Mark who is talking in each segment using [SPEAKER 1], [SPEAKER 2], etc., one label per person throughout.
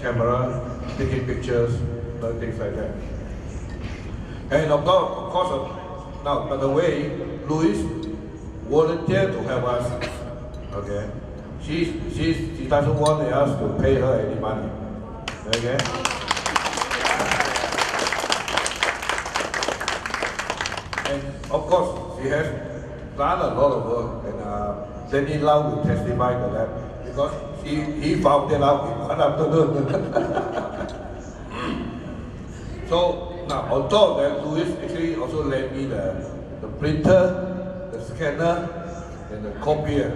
[SPEAKER 1] camera, taking pictures, things like that. And of course, now, by the way, Louis volunteered to help us. Okay, she doesn't want us to pay her any money. Okay. And of course, she has done a lot of work, and Lenny Lau will testify to that because he found it out in one afternoon. So now, on top of that, Louis actually also lent me the printer, the scanner, and the copier,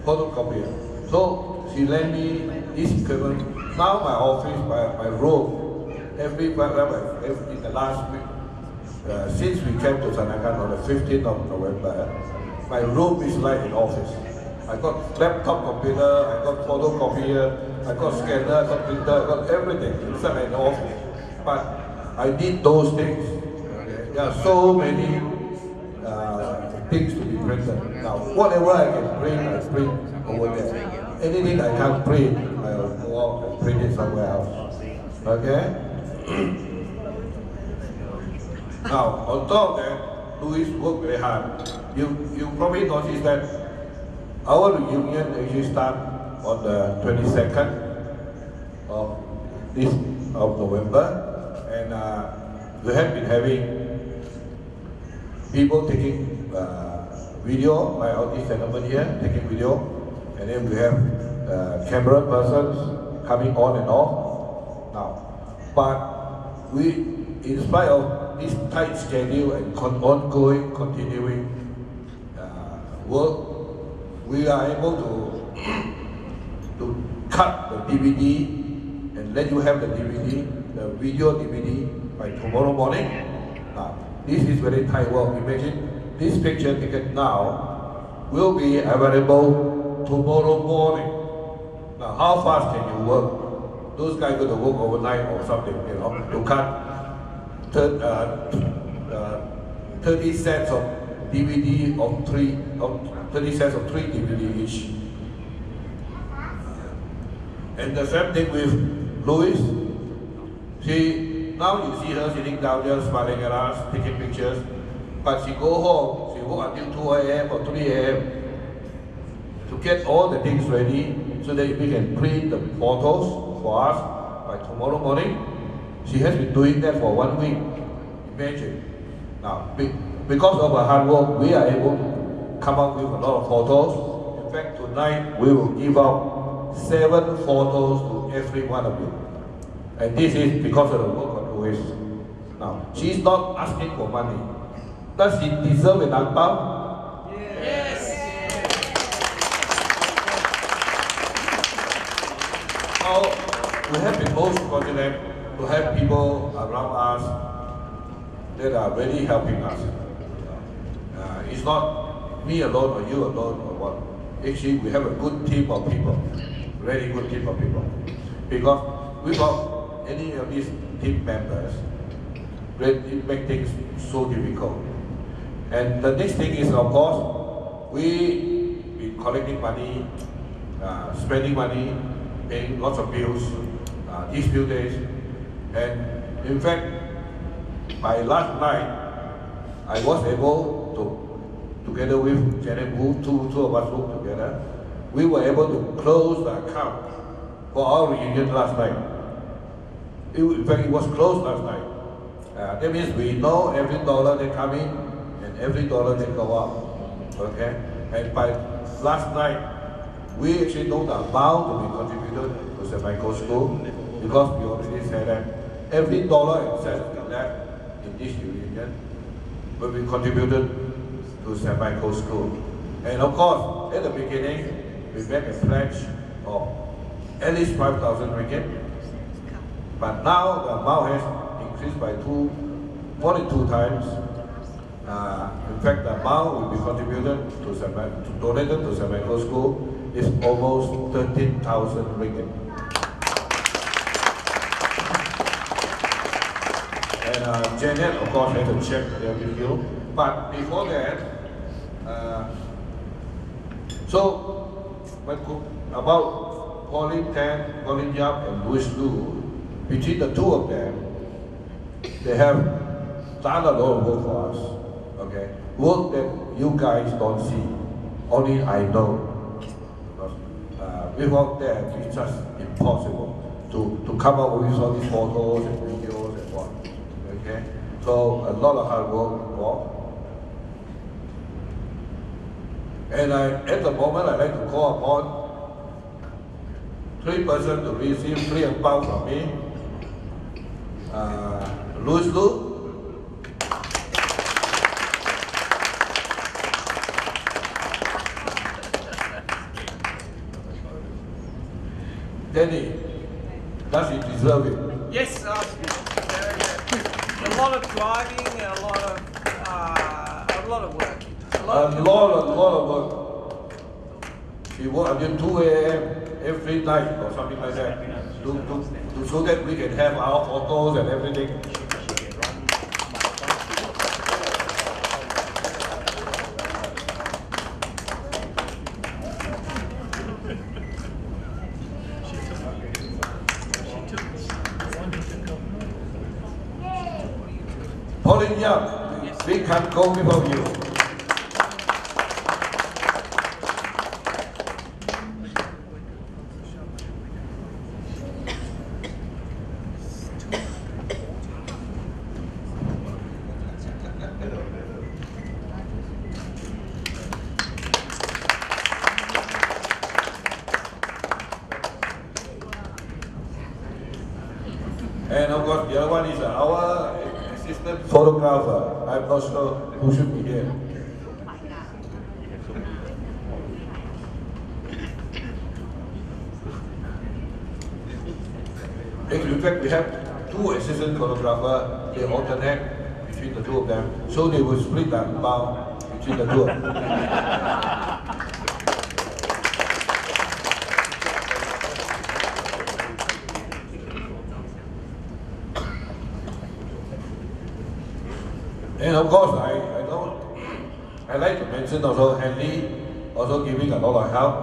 [SPEAKER 1] photocopier. So she lent me this equipment. Now my office, my room, in the last week, since we came to Sandakan on the 15th of November, my room is like an office. I got laptop computer, I got photocopier, I got scanner, I got printer, I got everything inside an office. But I did those things. Okay. There are so many things to be printed. Now, whatever I can print over there. Anything I can't print, I'll go out and print it somewhere else. Okay? Now, on top of that, Louis worked very hard. You probably noticed that our reunion actually starts on the 22nd of November. And we have been having people taking video, like all these gentlemen here, taking video, and then we have camera persons coming on and off. Now, but we, in spite of this tight schedule and ongoing, continuing work, we are able to cut the DVD and let you have the DVD, the video DVD by tomorrow morning. Now, this is very tight work. Imagine this picture taken now will be available tomorrow morning. Now, how fast can you work? Those guys going to work overnight or something, you know, to cut 30 sets of DVD of 30 sets of 3 DVD each. And the same thing with Louis. Now you see her sitting down there smiling at us, taking pictures, but she go home, she work until 2 a.m. or 3 a.m. to get all the things ready so that we can print the photos for us by tomorrow morning. She has been doing that for 1 week. Imagine. Now, because of her hard work, we are able to come up with a lot of photos. In fact, tonight we will give out 7 photos to every one of you. And this is because of the work of Louis. Now, she's not asking for money. Does she deserve an angpao? Yes. Now, we have been most fortunate to have people around us that are really helping us. It's not me alone or you alone or what. Actually, we have a good team of people, really good team of people. Because without any of these team members, it makes things so difficult. And the next thing is, of course, we been collecting money, spending money, paying lots of bills these few days. And in fact, by last night, I was able to, together with Janet Wu, two of us worked together, we were able to close the account for our reunion last night. In fact, it was closed last night. That means we know every dollar they come in and every dollar they go out. Okay? And by last night, we actually know the amount to be contributed to St. Michael's School because we already said that every dollar and cent we left in this reunion will be contributed to St. Michael's School. And of course, at the beginning, we made a pledge of at least 5,000 ringgit. But now the amount has increased by more than 2 times. In fact, the amount will be contributed to donated to St. Michael's School is almost 13,000 ringgit. And Janet, of course, has a check there with you. But before that, about Pauline Tan, Pauline Yap, and Louis Lu, between the two of them, they have done a lot of work for us. Okay, work that you guys don't see, only I know. Because without them, it's just impossible to come up with all these photos and videos and so on. Okay, so a lot of hard work involved. And at the moment, I like to call upon 3 persons to receive 3 pounds from me. Louis Lu, Danny, does he deserve it?
[SPEAKER 2] Yes, a lot of driving and a lot of work. A lot
[SPEAKER 1] of work. She worked until 2 a.m. every night or something like that, so that we can have our photos and everything. Pauline Young, we can't go without you. And of course, the other one is our assistant photographer. I'm not sure who should be here. In fact, we have 2 assistant photographers. They alternate between the 2 of them, so they will split the amount between the 2 of them. And of course, I like to mention also Henry also giving a lot of help,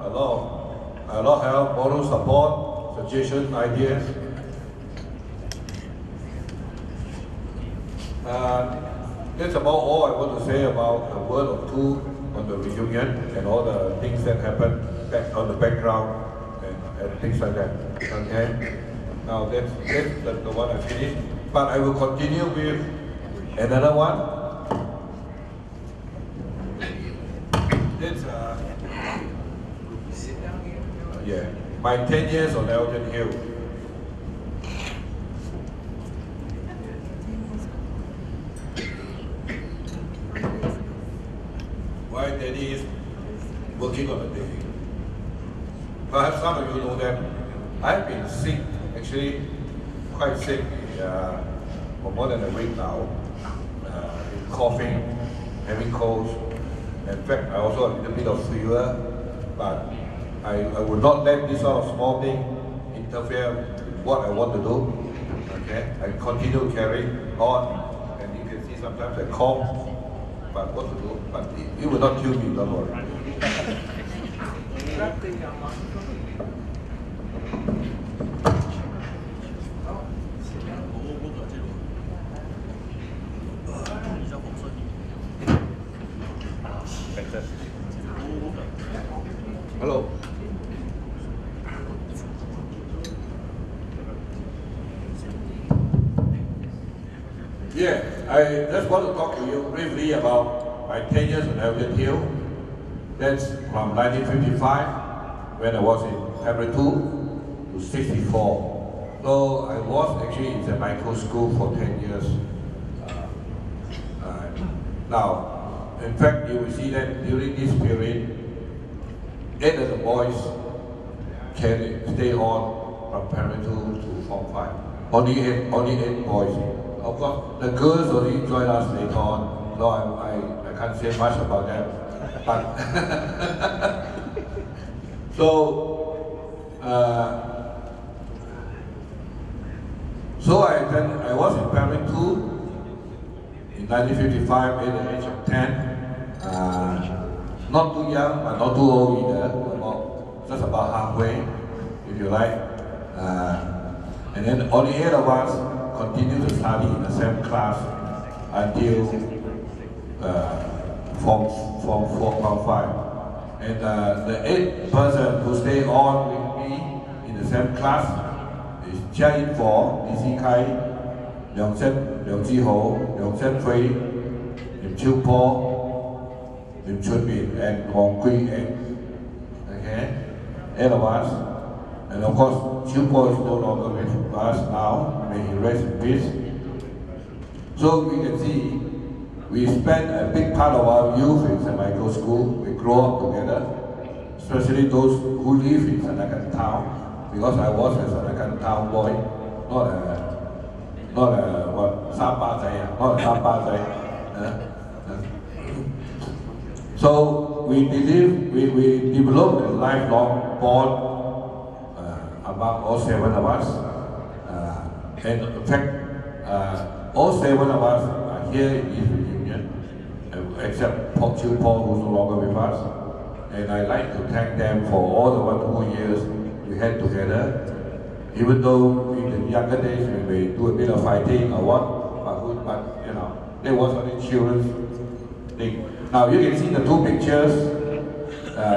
[SPEAKER 1] a lot of help, moral support, suggestions, ideas. That's about all I want to say about a word or two on the reunion and all the things that happened back on the background and things like that. Okay. Now that's the one I finished, but I will continue with another one. That's yeah, my 10 years on Elgin Hill. Why Daddy is working on a day. Perhaps some of you know that I've been sick, actually quite sick for more than a week now. Coughing, having colds. In fact, I also have a little bit of fever, but I would not let this sort of small thing interfere with what I want to do. Okay, I continue to carry on, and you can see sometimes I cough, but what to do? But it will not kill me, don't worry. Hello. Yeah, I just want to talk to you briefly about my 10 years on Elgin Hill. That's from 1955, when I was in primary 2, to 64. So I was actually in the micro school for 10 years. Now, in fact, you will see that during this period, 8 of the boys can stay on from primary 2 to form 5. Only eight boys. Of course, the girls only joined us later on, so I can't say much about them. But so I was in primary 2 in 1955 at the age of 10. Not too young, but not too old either, just about halfway. if you like. And then only 8 of us continue to study in the same class until Form 4, Form 5. And the 8th person who stay on with me in the same class is Jia Yin-Fo, Li Xi-Kai, Liang Ji-Ho, Liang Chen-Fei, Lim Chiu-Po, Lim Chun-Min, and Hong Kui-Eng. Okay? 8 of us. And of course, Chiu-Po is no longer with us now. May he rest in peace. So we can see, we spend a big part of our youth in St. Michael's School. We grow up together, especially those who live in Sandakan town, because I was a Sandakan town boy, not a Samba Zai, not a Samba Zai. So we believe, we developed a lifelong bond among all 7 of us. And in fact, all 7 of us are here in this reunion, except Chiu-Po, who's no longer with us. And I'd like to thank them for all the wonderful years we had together. Even though in the younger days we may do a bit of fighting or what, but you know, there was only children's thing. Now you can see the 2 pictures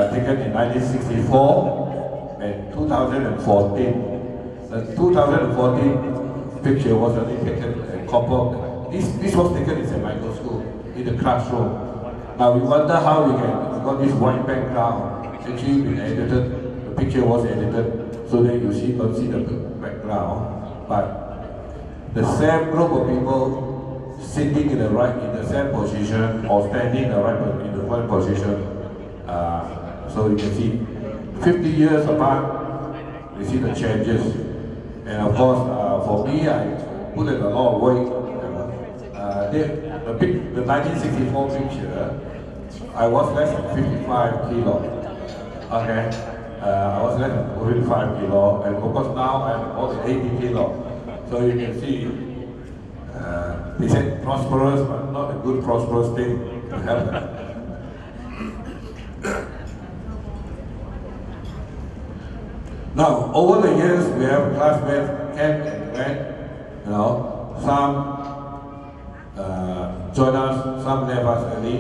[SPEAKER 1] taken in 1964 and 2014. The 2014 picture was only taken in Copper. This was taken in St. Michael's School, in the classroom. Now we wonder how we got this white background. Actually been edited, the picture was edited, so that you don't see the background. But the same group of people sitting in the same position or standing in the right position. So you can see 50 years apart, we see the changes. And of course, for me, I put in a lot of weight. The 1964 picture, I was less than 55 kilo. Okay, I was less than 55 kilo, and of course now I'm more than 80 kilo. So you can see, they said prosperous, but not a good prosperous thing to happen. Now, over the years, we have classmates came and went. You know, some joined us, some left us early.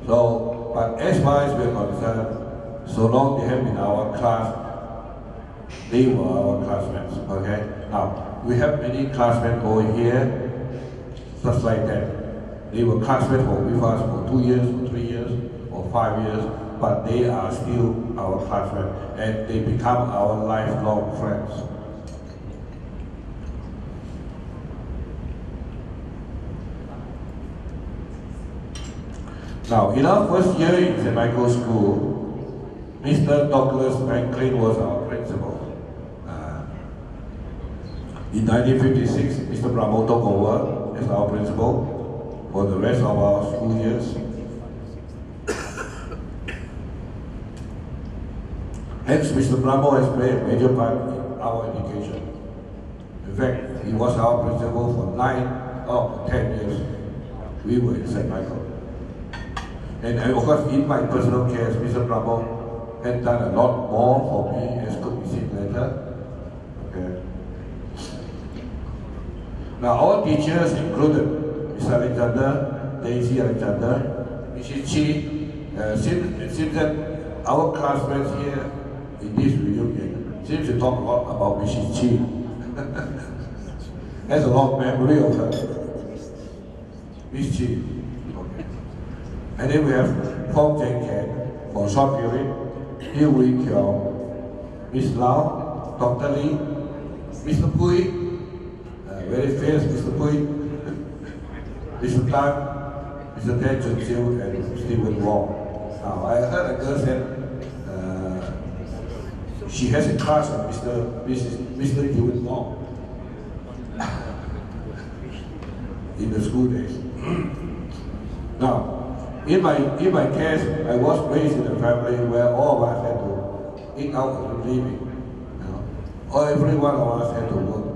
[SPEAKER 1] So, but as far as we're concerned, so long they have been our class, they were our classmates. Okay. Now, we have many classmates over here, just like that. They were classmates with us for 2 years, or 3 years, or 5 years. But they are still our classmates, and they become our lifelong friends. Now, in our first year in St. Michael's School, Mr. Douglas Franklin was our principal. In 1956, Mr. Bramo took over as our principal for the rest of our school years. Hence, Mr. Bramo has played a major part in our education. In fact, he was our principal for 9 of 10 years. We were in St. Michael. And of course, in my personal case, Mr. Bramo had done a lot more for me, as could be seen later. Okay. Now, our teachers included Mr. Alexander, Daisy Alexander, Mrs. Chi. Seems that our classmates here in this reunion seems to talk a lot about Mrs. Chi. Has a lot of memory of her. Miss Chi. Okay. And then we have Fong Jeng Ken for a short period, Liu Wei Kiong, Miss Lau, Dr. Lee, Mr. Pui, very fierce Mr. Pui, Mr. Tan, Mr. Tan Chun Siu, and Stephen Wong. Now, I heard a girl said she has a crush on Mr. Stephen Wong in the school days. Now, in my case, I was raised in a family where all of us had to eat out of the living. Or every one of us had to work.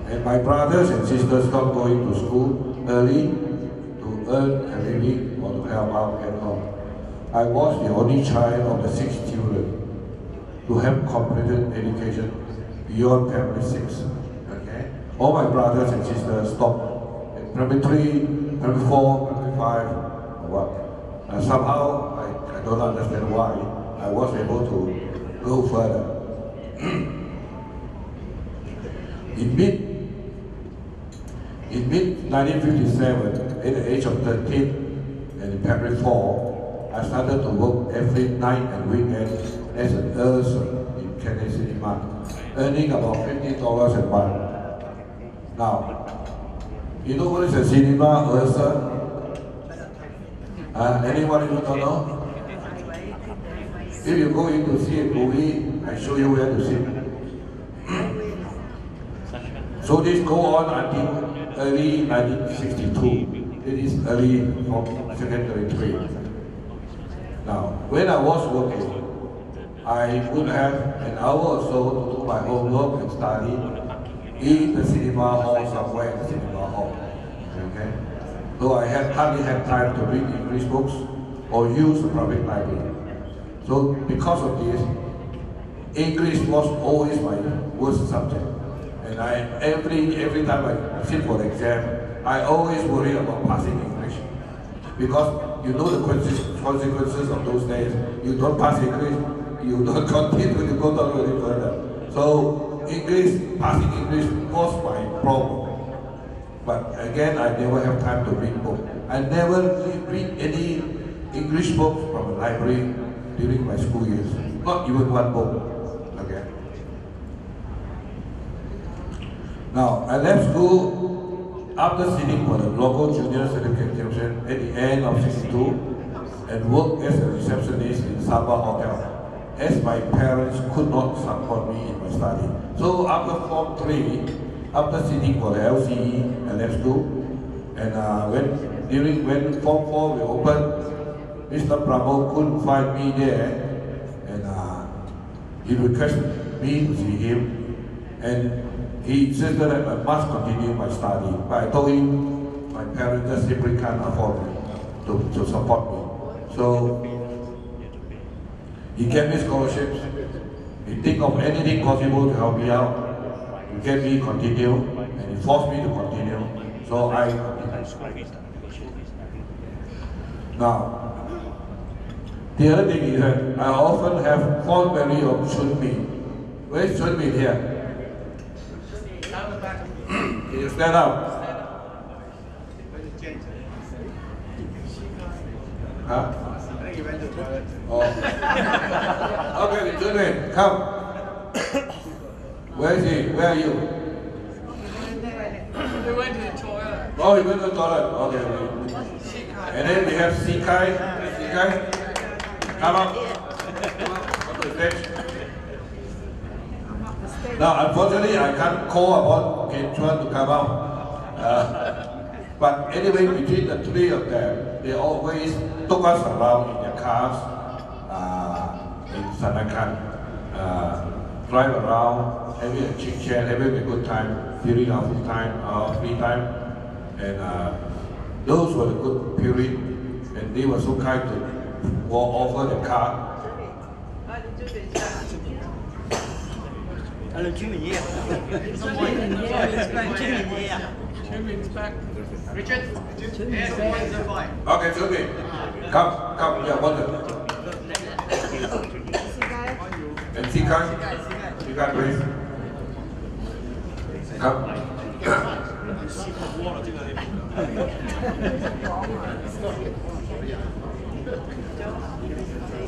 [SPEAKER 1] And my brothers and sisters stopped going to school early to earn a living or to help out at home. I was the only child of the 6 children. to have completed education beyond primary 6. Okay? All my brothers and sisters stopped in primary 3, primary 4, primary 5, or what. Somehow, I don't understand why, I was able to go further. In mid-1957, at the age of 13, and in primary 4, I started to work every night and weekend as an nurse in Kennedy Cinema, earning about $50 a month. Now, you know what is a cinema nurse? Anyone who don't know? If you go in to see a movie, I show you where to sit. So this go on until early 1962. It is early from secondary 3. Now, when I was working, I would have an hour or so to do my homework and study in the cinema hall somewhere in the cinema hall. Okay? So I hardly had time to read English books or use the public library. So because of this, English was always my worst subject. And every time I sit for the exam, I always worry about passing English. Because you know the consequences of those days. You don't pass English, you don't continue to go down any further. So passing English was my problem. But again, I never have time to read books. I never read any English books from a library during my school years. Not even one book. Okay. Now, I left school after sitting for the local junior certificate examination at the end of '62 and worked as a receptionist in Sabah Hotel, as my parents could not support me in my study. So after Form 3, after sitting for the LCE, I left school, and when Form 4 we opened, Mr. Bravo couldn't find me there, and he requested me to see him, and he insisted that I must continue my study. But I told him my parents just simply can't afford me to support me. So he gave me scholarships. He think of anything possible to help me out. He gave me continue, and he forced me to continue. So I continued. Now, the other thing is that I often have fond memory of Chun Min. Where is Chun Min here? Can you stand up? Huh? I think he went to the toilet. Oh. Okay, Chun Min, come. Where is he? Where are you?
[SPEAKER 2] He went to the toilet.
[SPEAKER 1] Oh, he went to the toilet. Okay. And then we have Sikai. Sikai, come up. Come up to the stage. Now, unfortunately, I can't call upon Ken Chuan to come out. But anyway, between the three of them, they always took us around in their cars in Sandakan, drive around, having a chit chat, having a good time during our free time, and those were the good period, and they were so kind to offer the car.
[SPEAKER 2] Richard?
[SPEAKER 1] Okay, Chun Min, come, yeah, one. And Sikai, please. Come.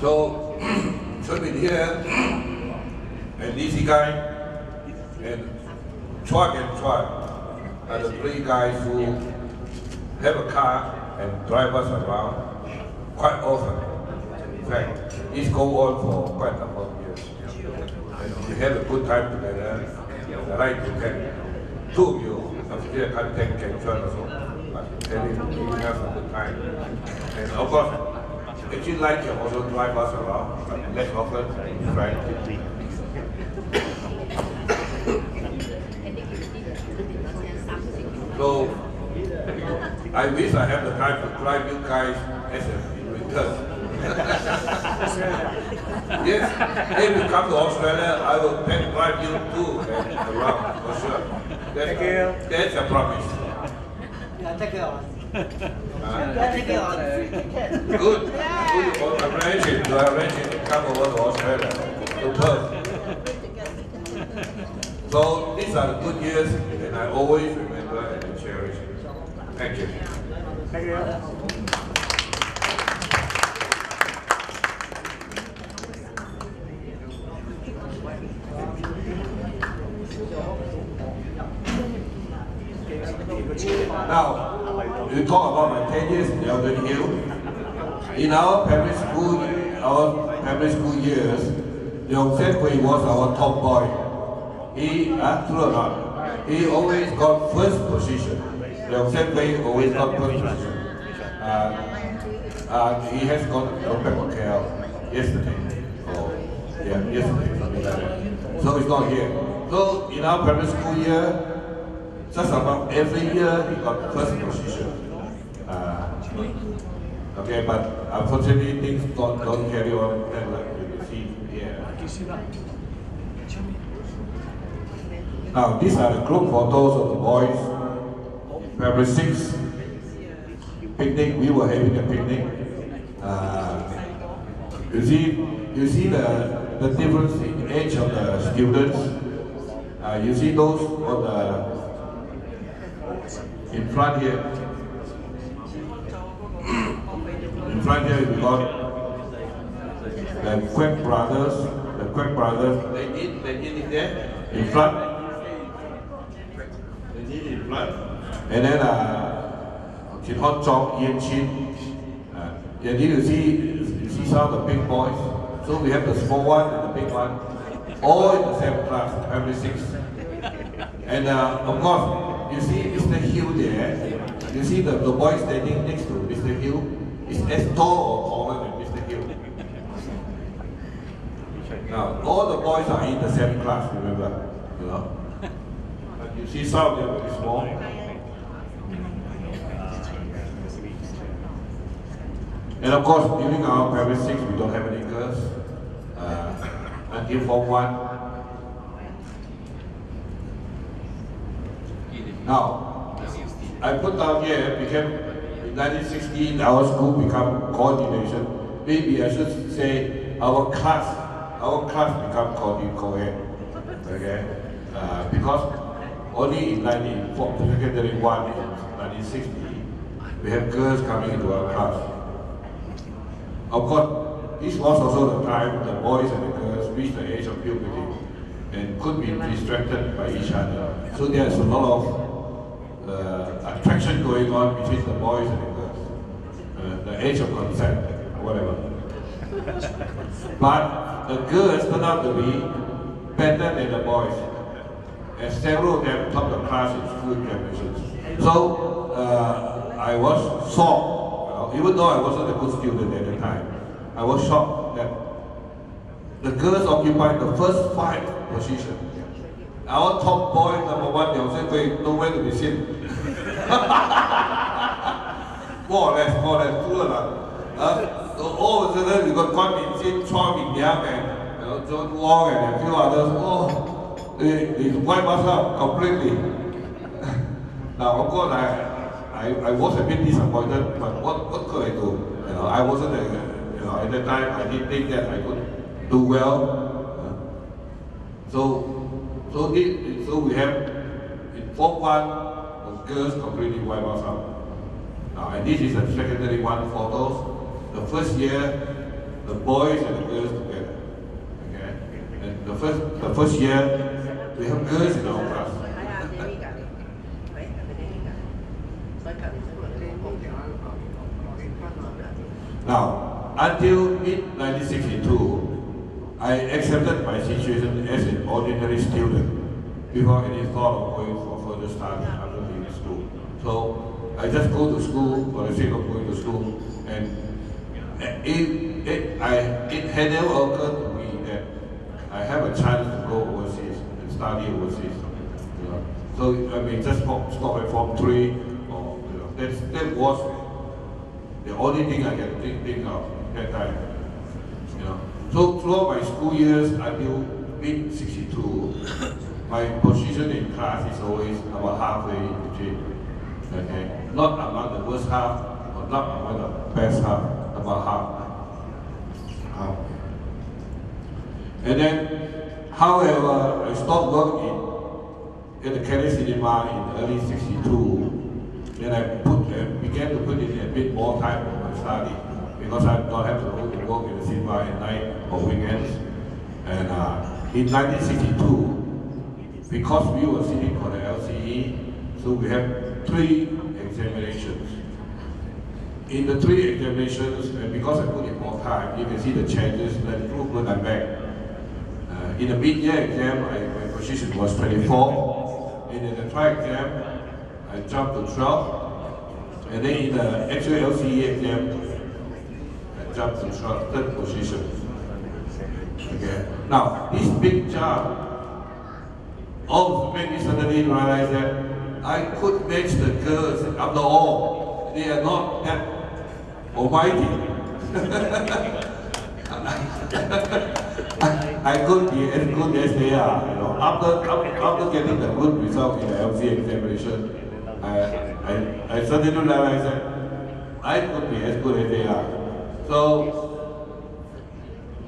[SPEAKER 1] So, Chun Min here, and Sikai, and Chua are the three guys who have a car and drive us around quite often. In fact, it's go on for quite a number of years. And we have a good time together. I like to thank two of you. I'm still can't thank Ken Chuan also, but giving us a good time. And of course, actually like you also drive us around, but less often, right? So, I wish I have the time to drive you guys as a return. Yes, if you come to Australia, I will drive you too and around for sure.
[SPEAKER 2] Thank you.
[SPEAKER 1] That's a promise.
[SPEAKER 3] Yeah, take care of us.
[SPEAKER 2] Take care of us.
[SPEAKER 1] Good. Good. You arrange it to come over to Australia, to Perth. So these are the good years, and I always remember and cherish. Thank you.
[SPEAKER 2] Thank you.
[SPEAKER 1] Now, you talk about my 10 years in Elden Hill. In our primary school years, Leong Sen Hui was our top boy. He, true or not, he always got first position. Leong Sen Hui always got first position. He has got a paper KL yesterday. Oh, yeah, yesterday, something like that. So he's not here. So in our primary school year, just about every year he got first position. Okay, but unfortunately things don't carry on like you can see here. Now these are the group photos of the boys. February 6th picnic. We were having a picnic. You see the difference in age of the students. You see those on the in front here. In front here we got the Quack brothers. The Quack brothers. They did it there in front. They did it in front. And then Chin Hon Chong, Ian Chin. And you see some of the big boys. So we have the small one and the big one, all in the same class, primary 6. And of course, you see Mr. Hill there. You see the boy standing next to Mr. Hill is as tall or taller than Mr. Hill. Now, all the boys are in the same class, remember? You know? But you see some of them very small. And of course, during our primary 6, we don't have any girls until Form 1. Now, I put down here, in 1916, our school become coordination. Maybe I should say our class become co-ed. Okay? Because only in secondary 1 in 1960, we have girls coming into our class. Of course, this was also the time the boys and the girls reached the age of puberty and could be distracted by each other. So there's a lot of attraction going on between the boys and the girls. The age of consent, whatever. But the girls turned out to be better than the boys. And several of them topped the class in school examinations. So I was shocked. Even though I wasn't a good student at the time, I was shocked that the girls occupied the first 5 positions. Our top boy, number 1, Leong Sen, nowhere to be seen. more or less, true enough. So all of a sudden, we got Quan Min Jin, Chua Min Liang, and John Wong, and a few others. Oh, they wiped us out completely. Now, of course, I was a bit disappointed, but what could I do? I wasn't, at that time, I didn't think that I could do well. So we have, in Form 1, the girls completely wiped us out. And this is the secondary 1 photos. The first year, the boys and the girls together. Okay? And the first year, we have girls in our class. Now, until mid-1962, I accepted my situation as an ordinary student before any thought of going for further studies after leaving school. So I just go to school for the sake of going to school, and it had never occurred to me that I have a chance to go overseas and study overseas. So I mean, just stop at Form 3, or that was the only thing I can think of at that time. So throughout my school years until mid-62, my position in class is always about halfway in between. Okay? Not among the worst half, or not among the best half, about half. And then, however, I stopped working in the Kelly Cinema in early '62. Then I began to put in a bit more time for my study because I don't have to go to work in the cinema at night or weekends. And in 1962, because we were sitting for the LCE, so we have 3 examinations. In the 3 examinations, and because I put in more time, you can see the changes, the improvement I made. In the mid-year exam, my position was 24, and in the trial exam, I jumped to 12, and then in the actual LCE exam, I jumped to 3rd position. Okay. Now, this big jump also made me suddenly realize that I could match the girls after all. They are not that almighty. I could be as good as they are. You know, after getting the good result in the LC examination, I suddenly realized that I could be as good as they are. So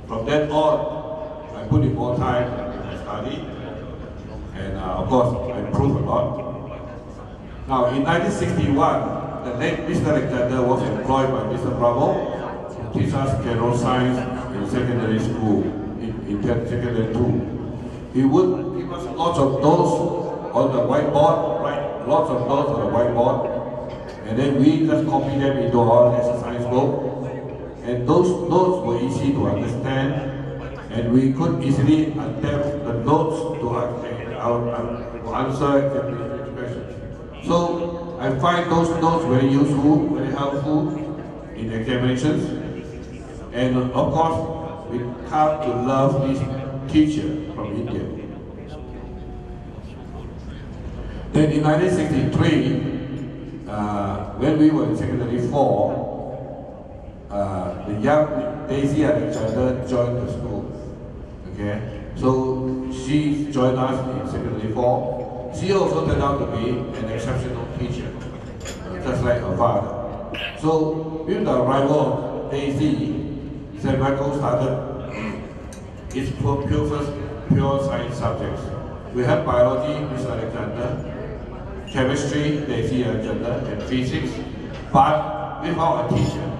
[SPEAKER 1] from that on, I put in more time in my study, and of course I improved a lot. Now in 1961, the late Mr. Alexander was employed by Mr. Bravo to teach us general science in secondary school, in secondary 2. He would give us lots of notes on the whiteboard, write lots of notes on the whiteboard, and then we just copy them into our exercise book. And those notes were easy to understand, and we could easily adapt the notes to answer examination questions. So I find those notes very useful, very helpful in examinations. And of course, we come to love this teacher from India. Then in 1963, when we were in secondary 4, the young Daisy Alexander joined the school. Okay, so she joined us in secondary 4. She also turned out to be an exceptional teacher, just like her father. So with the arrival of Daisy, Sandakan started its pure science subjects. We have biology, Mr. Alexander, chemistry, Daisy Alexander, and physics, but without a teacher,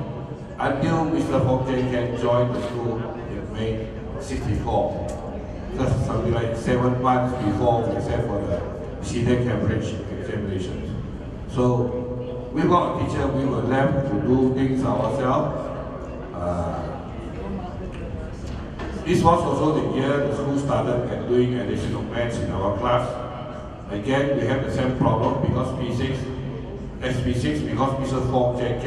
[SPEAKER 1] until Mr. Fong Jen joined the school in May '64. That's something like 7 months before we set for the senior Cambridge examinations. So without a teacher, we were left to do things ourselves. This was also the year the school started doing additional maths in our class. Again, we have the same problem because SB6, because Mr. Fong Jen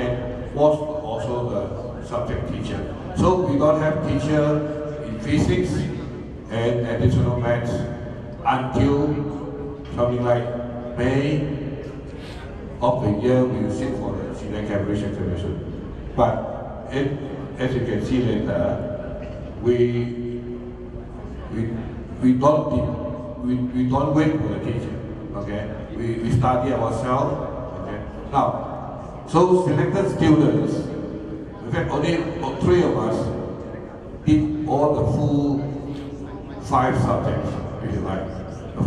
[SPEAKER 1] was also the subject teacher. So we don't have teacher in physics and additional maths until something like May of the year we will sit for the senior Cambridge examination. But as you can see later, we don't wait for the teacher. Okay, we study ourselves. Okay, now so selected students. In fact, only 3 of us did all the full 5 subjects, if you like. The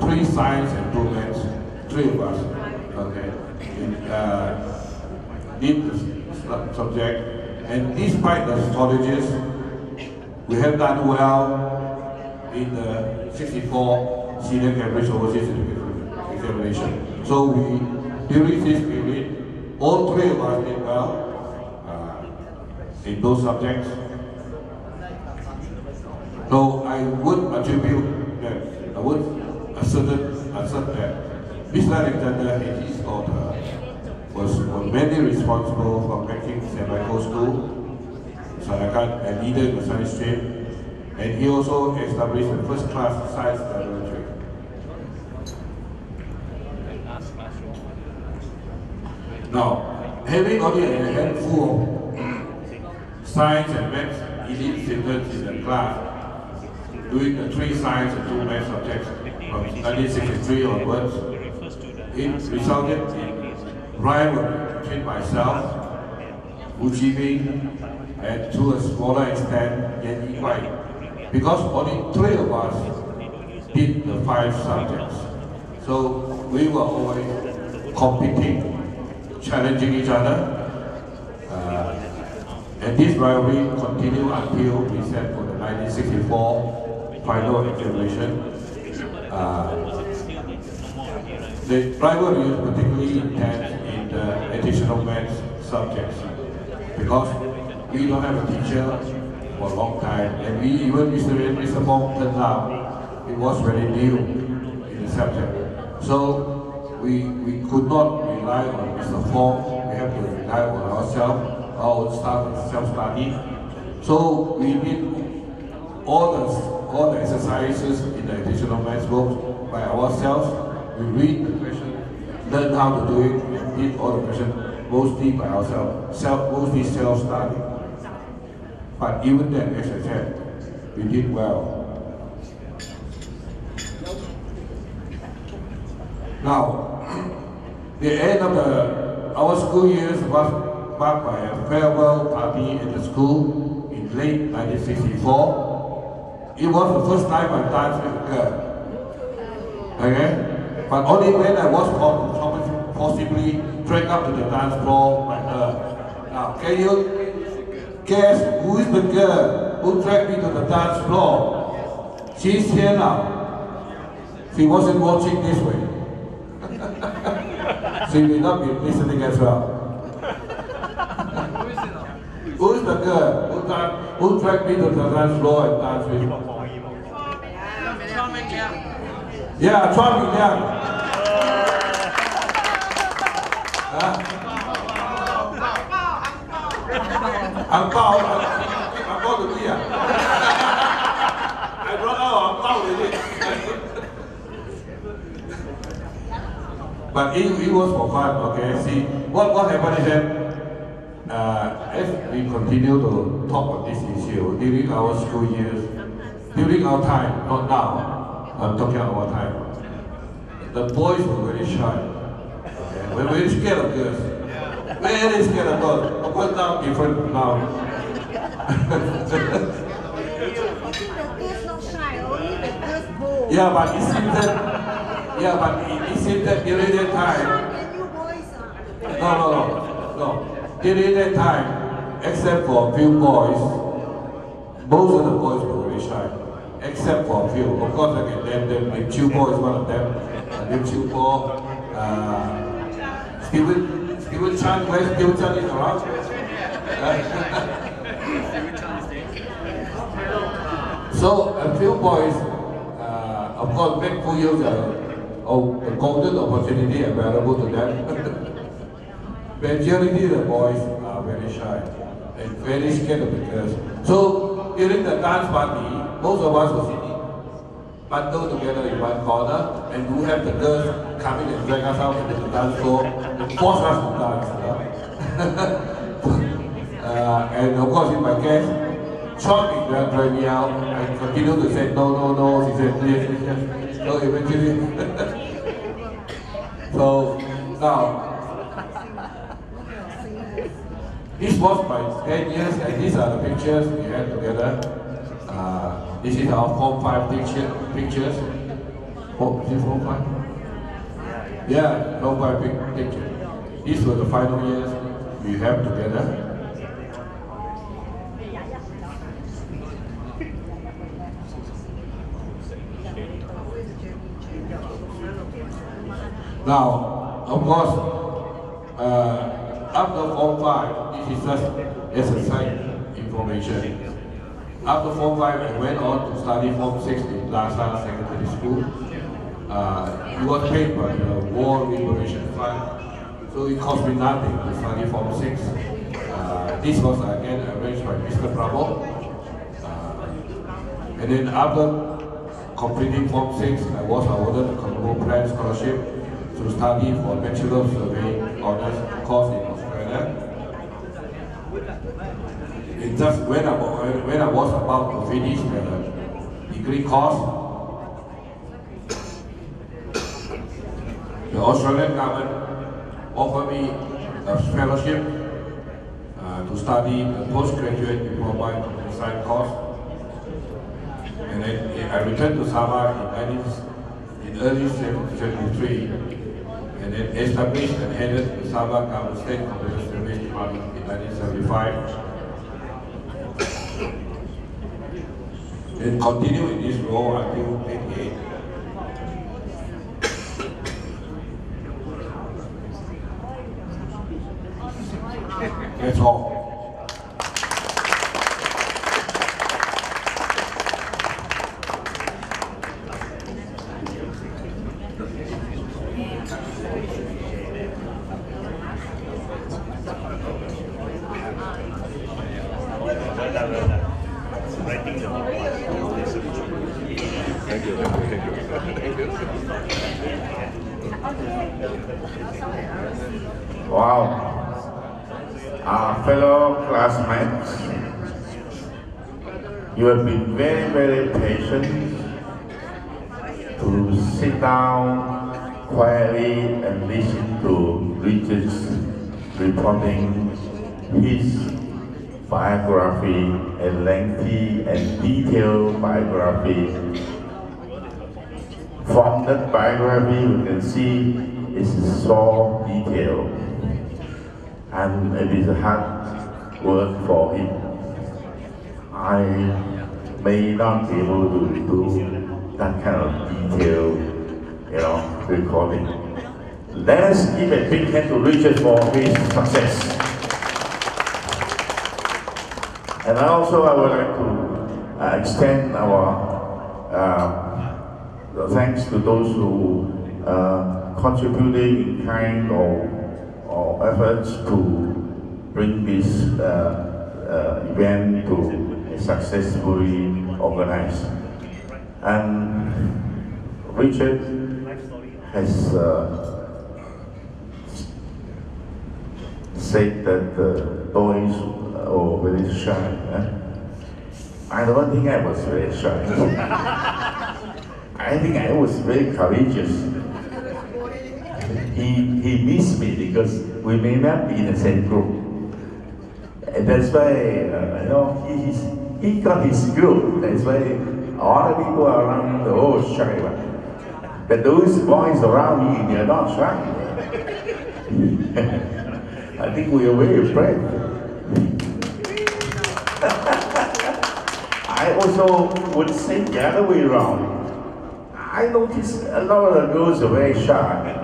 [SPEAKER 1] 3 science and 2 maths, 3 of us, okay, did the subject. And despite the shortages, we have done well in the '64 senior Cambridge overseas examination. So during this period, all 3 of us did well in those subjects. So I would attribute that, I would assert that Mr. Alexander and his daughter was mainly responsible for making Sandakan School, Sandakan, a leader in the science stream, and he also established the first-class science laboratory. Now, having only a handful of science and maths elite students in the class, doing the 3 science and 2 math subjects from 1963 onwards. It resulted in rivalry between myself, Wu Jiming, and to a smaller extent, Yan Yikwai, because only 3 of us did the 5 subjects. So we were always competing, challenging each other, and this rivalry continued until we set for the 1964 final examination. The rivalry is particularly intense in the additional maths subjects because we don't have a teacher for a long time, and we even Mr. Fong turned out it was very new in the subject. So we could not rely on Mr. Fong. We have to rely on ourselves, our own staff, self-study. So we did all the exercises in the additional maths books by ourselves. We read the question, learn how to do it, and did all the questions mostly by ourselves, mostly self-study. But even then, as I said, we did well. Now, the end of our school years was marked by a farewell party in the school in late 1964. It was the first time I danced with a girl. Okay? But only when I was possibly dragged up to the dance floor by her. Now, can you guess who is the girl who dragged me to the dance floor? She's here now. She wasn't watching this way. She may not be listening as well. Who is the girl who dragged me to the dance floor and danced with me? Yeah, Chua Ming Liang. Ang Bao to me. I brought out Ang Bao with it. But it was for fun, okay? See, what happened is that as we continue to talk on this issue during our school years, during our time, not now, I'm talking about our time, the boys were very shy. Okay? We're very scared of girls. Very scared of girls. Of course now different now. Yeah, but it seems that it seems that during that time. No. During that time, except for a few boys, most of the boys were very shy. Except for a few. Of course, I can name them. Lim Chiu Bo is one of them. Lim Chiu Bo, Stephen Chan, where's Stephen Chan is around? So a few boys, of course, make full use of the golden opportunity available to them. Majority of the boys are very shy and very scared of the girls. So during the dance party, most of us were sitting bundled together in one corner, and we have the girls coming and drag us out into the dance floor and force us to dance. And of course, in my case, Chua Ming Liang dragged me out. I continued to say no. She said yes. So eventually, so now. This was my 10 years, and these are the pictures we had together. This is our Form 5 pictures. Oh, is it Form 5? Yeah, Form 5 pictures. These were the final years we have together. Now, of course, after Form 5, this is just as a side information. After Form 5, I went on to study Form 6 in Lhasa Secondary School. It was paid by the War Liberation Fund, so it cost me nothing to study Form 6. This was again arranged by Mr. Bravo. And then after completing Form 6, I was awarded a Colombo Plan Scholarship to study for Bachelor of Surveying Honours course in Australia. It just when I was about to finish the degree course, the Australian government offered me a fellowship to study a postgraduate diploma in computer science course. And then I returned to Sabah in early 1973, and then established and headed the Sabah Government State Computer Service Department in 1975. And continue in this role until 1988. That's all.
[SPEAKER 4] Wow. Our fellow classmates, you have been very, very patient to sit down quietly and listen to Richard's reporting his biography, a lengthy and detailed biography. From that biography, we can see it's so detailed, and it is hard work for him. I may not be able to do that kind of detailed, recording. Let us give a big hand to Richard for his success. And also, I would like to extend our thanks to those who contributed in kind or efforts to bring this event to successfully organized. And Richard has said that the boys are very shy. I don't think I was very shy. I think I was very courageous. He missed me because we may not be in the same group. And that's why, he got his group. That's why all the people around the whole shy one. But those boys around me, they're not shy. I think we are very afraid. I also would say the other way around. I noticed a lot of the girls are very shy.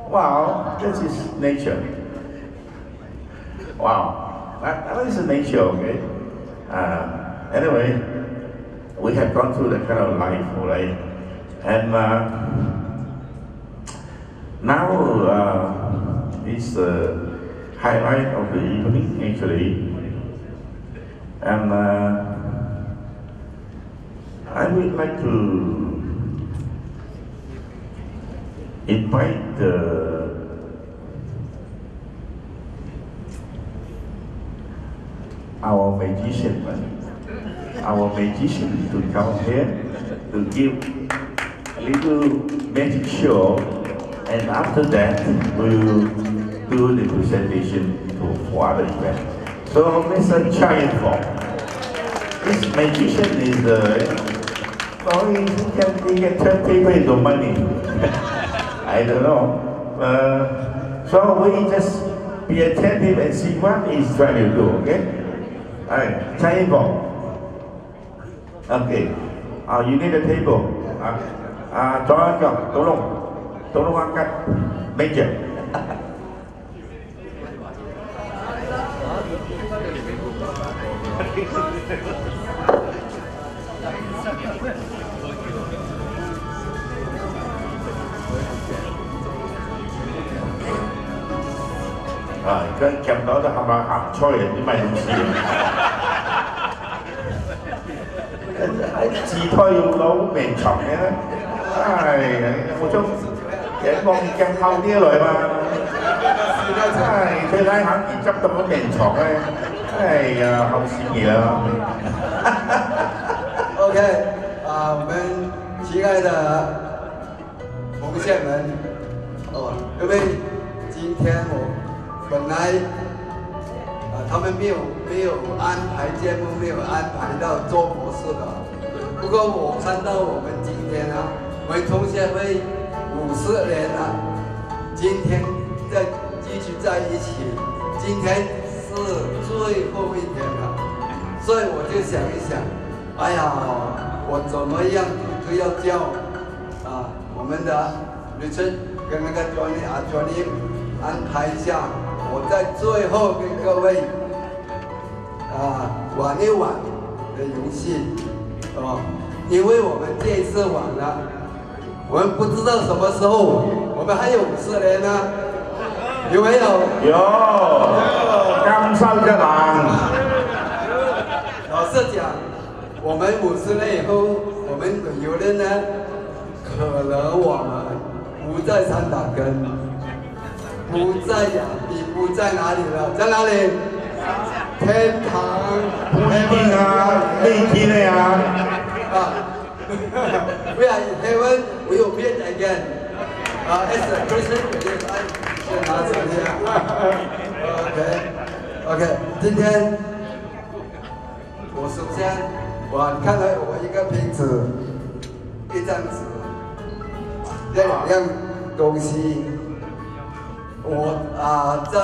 [SPEAKER 4] Wow, this is nature. Wow, that is nature, okay? Anyway, we have gone through that kind of life, right? And now it's the highlight of the evening, actually. And I would like to invite our magician to come here to give a little magic show, and after that we'll do the presentation for other event. So Mr. Chai, this magician is he can turn paper into money. I don't know. So we just be attentive and see what he's trying to do, okay? Alright, table. Okay. You need a table. Tolong angkat meja. Cái chậm đó là hàm chơi啲咪唔知。自推要攞命床嘅，我將眼光鏡後啲來嘛，真係最睇下而執到個命床咧，哎呀，好新颖啊
[SPEAKER 5] OK， 我们亲爱的同学们，因为今天我本来他们没有安排节目，没有安排到做博士的。不过我看到我们今天我们同学会50年了，今天再继续在一起，今天是最后一天了，所以我就想一想，哎呀，我怎么样都要叫我们的律师跟那个Johnny安排一下，我在最后跟各位玩一玩的游戏，因为我们这一次玩了，我们不知道什么时候，我们还有50年呢，有没有？
[SPEAKER 4] 有，刚上这郎。
[SPEAKER 5] 老实讲，我们50年以后，我们有人呢，可能我们不在三打根，不在雅碧，不在哪里了？在哪里？天堂。
[SPEAKER 4] 不一定啊，内地的呀。
[SPEAKER 5] We are in heaven, we will meet again. As a Christian, I 先拿这里。OK， 今天我首先，你看到我一个瓶子，一张纸，这2样东西，我在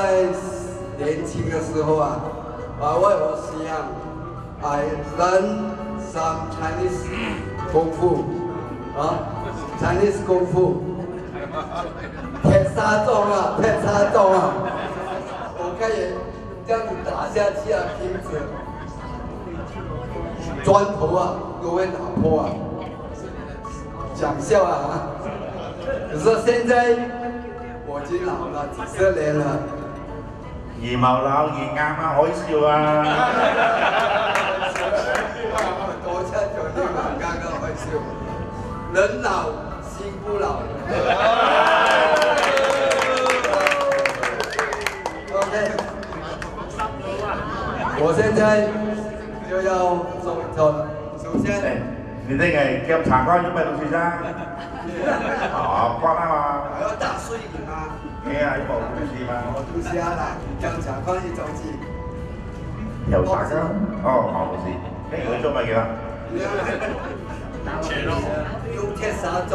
[SPEAKER 5] 年轻的时候我有希望，I learn some Chinese 功夫，Chinese 功夫，铁砂掌我可以这样子打下去瓶子，砖头都会打破想笑可是现在我已經老了幾十年了。
[SPEAKER 4] 二毛佬二啱海嘯啊！
[SPEAKER 5] 多謝咗呢個啱啱海嘯，人老心不老。OK， 我現在就要做一做了。首先，
[SPEAKER 4] 你這個檢查官有咩東西啫？關啊嘛。
[SPEAKER 5] 還要打碎你嗎？
[SPEAKER 4] 係啊，有冇東西嘛？
[SPEAKER 5] 我都是檢查官一種字。
[SPEAKER 4] 有啥㗎？冇東西。佢做乜嘢啊？
[SPEAKER 5] 用鐵砂掌。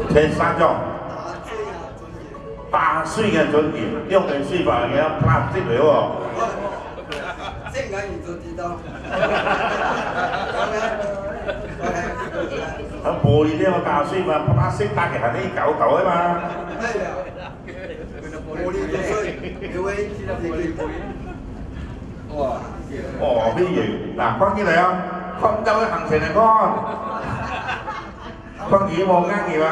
[SPEAKER 4] 鐵砂掌。打碎嘅準點，用嘅碎法嘅拍積嚟喎。
[SPEAKER 5] 這個你都知道。
[SPEAKER 4] 喺玻璃呢個打碎嘛，啪聲打嘅係呢嚿嚿啊嘛。
[SPEAKER 5] 係啊，玻璃都碎，因為哇！
[SPEAKER 4] 咩嘢？嗱，關於你昆州嘅行程嚟講，昆語冇啱嘅嘛。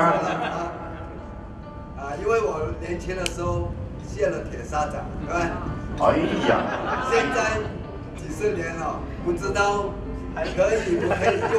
[SPEAKER 5] 因為我年輕的時候卸了鐵砂掌，對吧？
[SPEAKER 4] 哎呀！
[SPEAKER 5] 現在幾十年了，不知道還可以不可以用